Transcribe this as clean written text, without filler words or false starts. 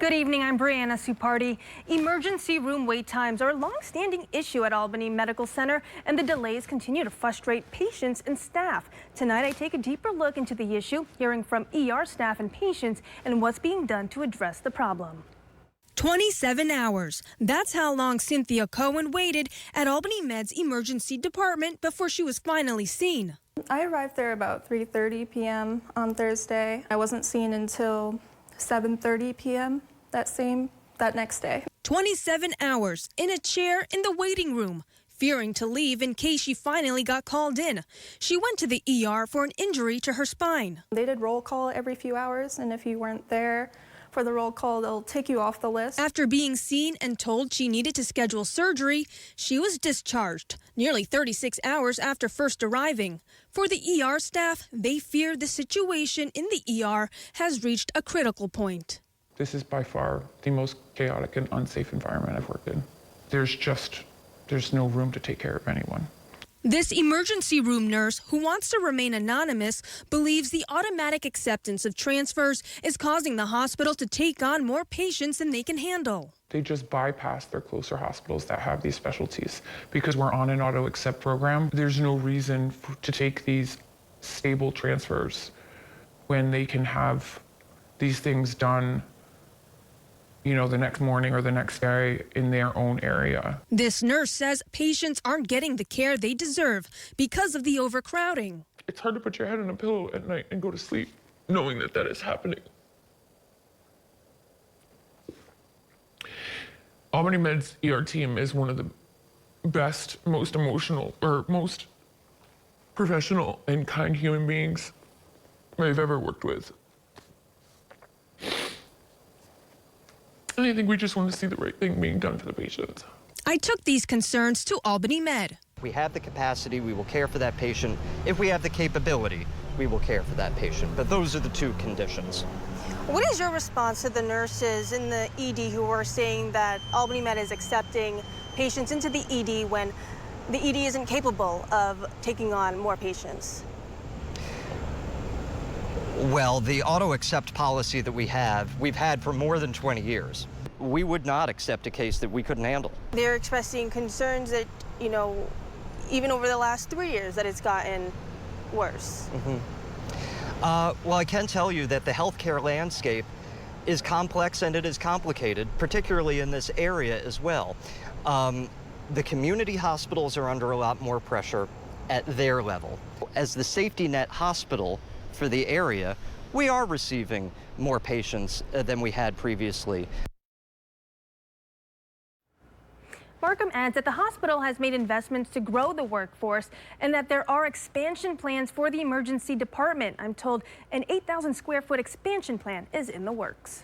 Good evening, I'm Briana Supardi. Emergency room wait times are a long-standing issue at Albany Medical Center, and the delays continue to frustrate patients and staff. Tonight, I take a deeper look into the issue, hearing from ER staff and patients and what's being done to address the problem. 27 hours. That's how long Cynthia Cohen waited at Albany Med's emergency department before she was finally seen. I arrived there about 3:30 p.m. on Thursday. I wasn't seen until 7:30 p.m. that next day. 27 hours in a chair in the waiting room, fearing to leave in case she finally got called in. She went to the ER for an injury to her spine. They did roll call every few hours, and if you weren't there for the roll call, they'll take you off the list. After being seen and told she needed to schedule surgery, she was discharged nearly 36 hours after first arriving. For the ER staff, they fear the situation in the ER has reached a critical point. This is by far the most chaotic and unsafe environment I've worked in. There's no room to take care of anyone. This emergency room nurse, who wants to remain anonymous, believes the automatic acceptance of transfers is causing the hospital to take on more patients than they can handle. They just bypass their closer hospitals that have these specialties. Because we're on an auto accept program, there's no reason to take these stable transfers when they can have these things done, the next morning or the next day in their own area. This nurse says patients aren't getting the care they deserve because of the overcrowding. It's hard to put your head on a pillow at night and go to sleep knowing that that is happening. Albany Med's ER team is one of the best, most emotional, or most professional and kind human beings I've ever worked with. And I think we just want to see the right thing being done for the patients. I took these concerns to Albany Med. We have the capacity, we will care for that patient. If we have the capability, we will care for that patient. But those are the two conditions. What is your response to the nurses in the ED who are saying that Albany Med is accepting patients into the ED when the ED isn't capable of taking on more patients? Well, the auto-accept policy that we've had for more than 20 years. We would not accept a case that we couldn't handle. They're expressing concerns that, even over the last 3 years, that it's gotten worse. Well, I can tell you that the healthcare landscape is complex and it is complicated, particularly in this area as well. The community hospitals are under a lot more pressure at their level. As the safety net hospital for the area, we are receiving more patients than we had previously. Markham adds that the hospital has made investments to grow the workforce and that there are expansion plans for the emergency department. I'm told an 8,000 square foot expansion plan is in the works.